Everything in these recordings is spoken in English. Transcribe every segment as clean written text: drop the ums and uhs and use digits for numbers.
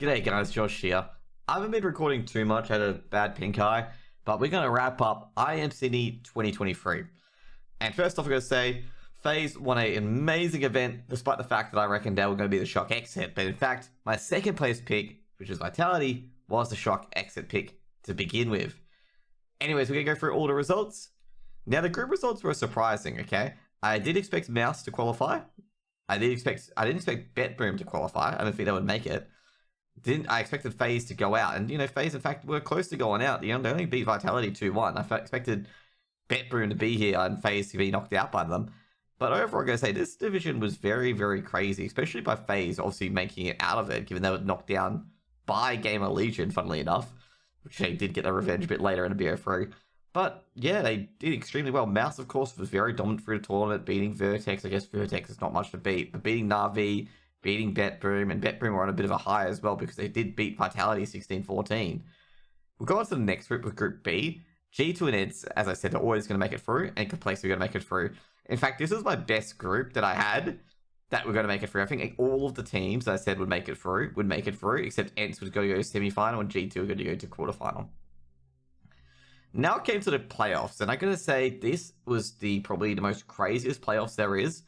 G'day guys, Josh here. I haven't been recording too much, I had a bad pink eye, but we're going to wrap up IEM Sydney 2023. And first off, I'm going to say, FaZe won an amazing event, despite the fact that I reckoned they were going to be the shock exit. But in fact, my second place pick, which is Vitality, was the shock exit pick to begin with. Anyways, we're going to go through all the results. Now, the group results were surprising, okay? I did expect Mouse to qualify. I didn't expect BetBoom to qualify. I don't think they would make it. I expected FaZe to go out, and FaZe in fact were close to going out. They only beat Vitality 2-1. I expected BetBoom to be here and FaZe to be knocked out by them. But overall, I'm going to say this division was very, very crazy, especially by FaZe obviously making it out of it, given they were knocked down by Gamer Legion, funnily enough, which they did get their revenge a bit later in the BO3. But yeah, they did extremely well. Mouse, of course, was very dominant through the tournament, beating Vertex. I guess Vertex is not much to beat, but beating Na'Vi, beating BetBoom, and BetBoom were on a bit of a high as well because they did beat Vitality 16-14. We'll go on to the next group with Group B. G2 and EDS, as I said, are always going to make it through, and Complexity are going to make it through. In fact, this was my best group that I had that were going to make it through. I think all of the teams that I said would make it through, except EDS would go to semi-final and G2 are going to go to quarterfinal. Now it came to the playoffs, and I'm going to say this was probably the most craziest playoffs there is,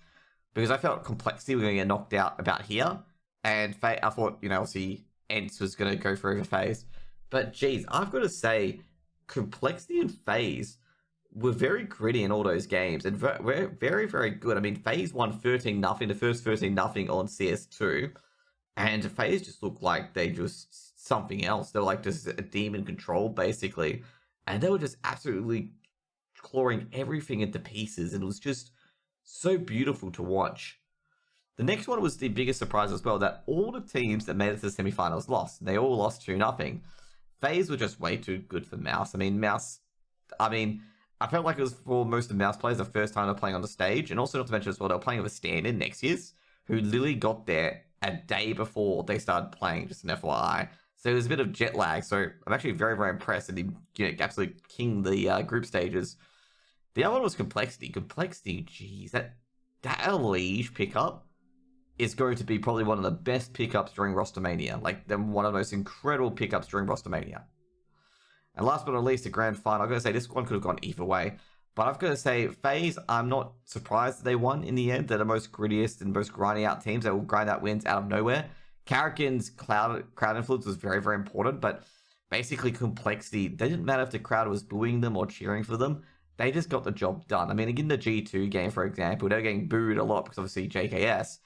because I felt Complexity were going to get knocked out about here, and I thought, obviously, EDS was going to go through over FaZe. But, geez, I've got to say, Complexity and FaZe were very gritty in all those games, and were very, very good. I mean, FaZe won 13-0, the first 13-0 on CS2, and FaZe just looked like they just something else. They were like just a demon control, basically, and they were just absolutely clawing everything into pieces, and it was just so beautiful to watch. The next one was the biggest surprise as well, that all the teams that made it to the semifinals lost. They all lost 2-0. FaZe were just way too good for Mouse. I felt like it was for most of Mouse players the first time they're playing on the stage, and also not to mention as well, they were playing with a stand-in next year's, who literally got there a day before they started playing, just an FYI. So it was a bit of jet lag, so I'm actually very, very impressed, and he absolutely kinged the group stages. The other one was Complexity. Complexity, geez, that Elige pickup is going to be probably one of the best pickups during Rostermania. Like, they're one of the most incredible pickups during Rostermania. And last but not least, the grand final. I've got to say, this one could have gone either way. But I've got to say, FaZe, I'm not surprised that they won in the end. They're the most grittiest and most grinding out teams. They will grind out wins out of nowhere. Karrakin's crowd influence was very, very important. But basically, Complexity, they didn't matter if the crowd was booing them or cheering for them. They just got the job done. I mean, in the G2 game, for example, they were getting booed a lot because obviously JKS.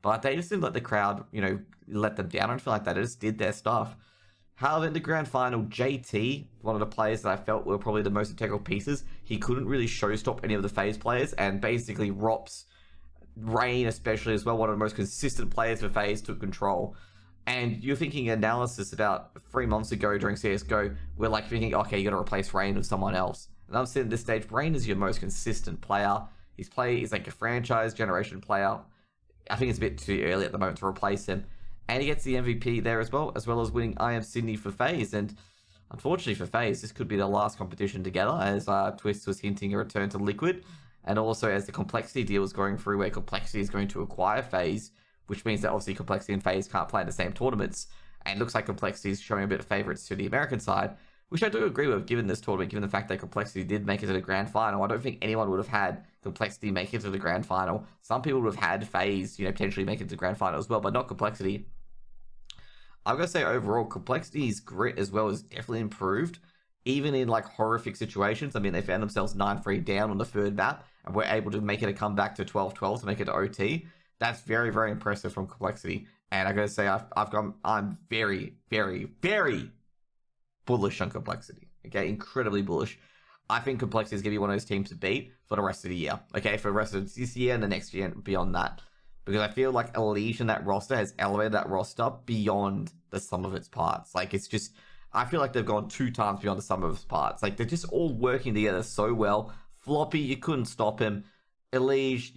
But they just didn't let the crowd, let them down or anything like that. They just did their stuff. However, in the grand final, JT, one of the players that I felt were probably the most integral pieces, he couldn't really showstop any of the FaZe players, and basically Rops, Rain especially as well, one of the most consistent players for FaZe, took control. And you're thinking analysis about 3 months ago during CSGO, we're like thinking, okay, you got to replace Rain with someone else. And I'm saying at this stage, Rain is your most consistent player. He's like a franchise generation player. I think it's a bit too early at the moment to replace him. And he gets the MVP there as well as winning IEM Sydney for FaZe. And unfortunately for FaZe, this could be the last competition together, as Twist was hinting a return to Liquid. And also as the Complexity deal is going through, where Complexity is going to acquire FaZe, which means that obviously Complexity and FaZe can't play in the same tournaments. And it looks like Complexity is showing a bit of favourites to the American side, which I do agree with, given this tournament, given the fact that Complexity did make it to the grand final. I don't think anyone would have had Complexity make it to the grand final. Some people would have had FaZe, potentially make it to the grand final as well, but not Complexity. I'm going to say overall, Complexity's grit as well is definitely improved, even in like horrific situations. I mean, they found themselves 9-3 down on the third map, and were able to make it a comeback to 12-12 to make it to OT. That's very, very impressive from Complexity. And I'm going to say I'm very, very, very bullish on Complexity. Okay, incredibly bullish. I think Complexity is going to be one of those teams to beat for the rest of the year. Okay, for the rest of this year and the next year and beyond that. Because I feel like Elige in that roster has elevated that roster beyond the sum of its parts. Like, it's just, I feel like they've gone 2 times beyond the sum of its parts. Like, they're just all working together so well. Floppy, you couldn't stop him. Elige,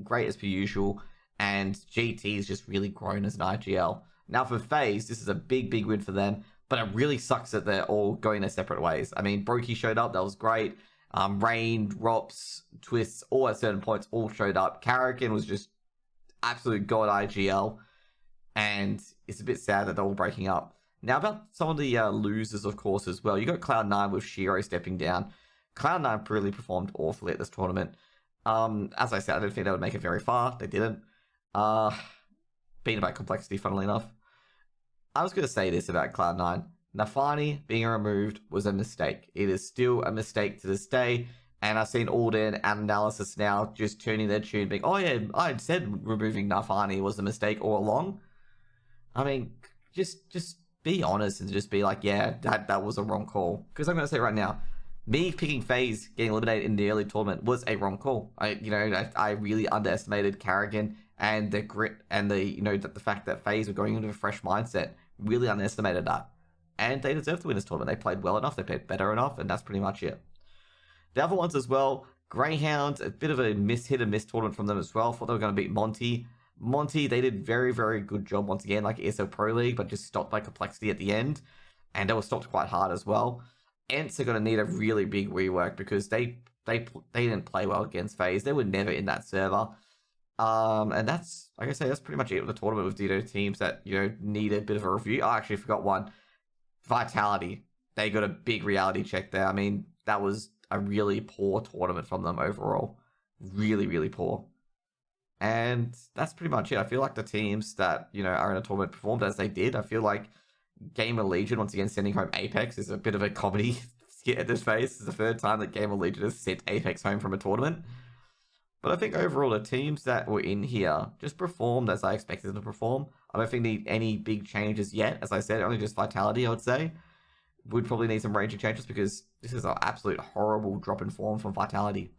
great as per usual. And GT is just really grown as an IGL. Now for FaZe, this is a big, big win for them. But it really sucks that they're all going their separate ways. I mean, Brokey showed up. That was great. Rain, Rops, Twists, all at certain points all showed up. Karrakin was just absolute god IGL. And it's a bit sad that they're all breaking up. Now about some of the losers, of course, as well. You got Cloud9 with Shiro stepping down. Cloud9 really performed awfully at this tournament. As I said, I didn't think they would make it very far. They didn't. Being about complexity, funnily enough. I was going to say this about Cloud9. Nafani being removed was a mistake. It is still a mistake to this day. And I've seen Alden and Analysis now just turning their tune, being, oh yeah, I said removing Nafani was a mistake all along. I mean, just be honest and just be like, yeah, that was a wrong call. Because I'm going to say right now, me picking FaZe getting eliminated in the early tournament was a wrong call. I really underestimated Carrigan and the grit and the fact that FaZe were going into a fresh mindset. Really underestimated that. And they deserve to win this tournament. They played well enough, they played better enough, and that's pretty much it. The other ones as well, Greyhounds, a bit of a hit and miss tournament from them as well. Thought they were going to beat Monty. Monty, they did very, very good job once again, like ESL Pro League, but just stopped by Complexity at the end. And they were stopped quite hard as well. Ents are going to need a really big rework because they didn't play well against FaZe. They were never in that server. And that's, like I say, that's pretty much it with the tournament with teams that, need a bit of a review. I actually forgot one. Vitality. They got a big reality check there. I mean, that was a really poor tournament from them overall. Really, really poor. And that's pretty much it. I feel like the teams that, are in a tournament performed as they did. I feel like Gamer Legion, once again, sending home Apex is a bit of a comedy skit at this phase. It's the third time that Gamer Legion has sent Apex home from a tournament. But I think overall, the teams that were in here just performed as I expected them to perform. I don't think need any big changes yet. As I said, only just Vitality, I would say. Would probably need some ranging changes because this is an absolute horrible drop in form from Vitality.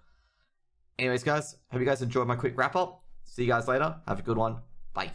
Anyways, guys, hope you guys enjoyed my quick wrap-up. See you guys later. Have a good one. Bye.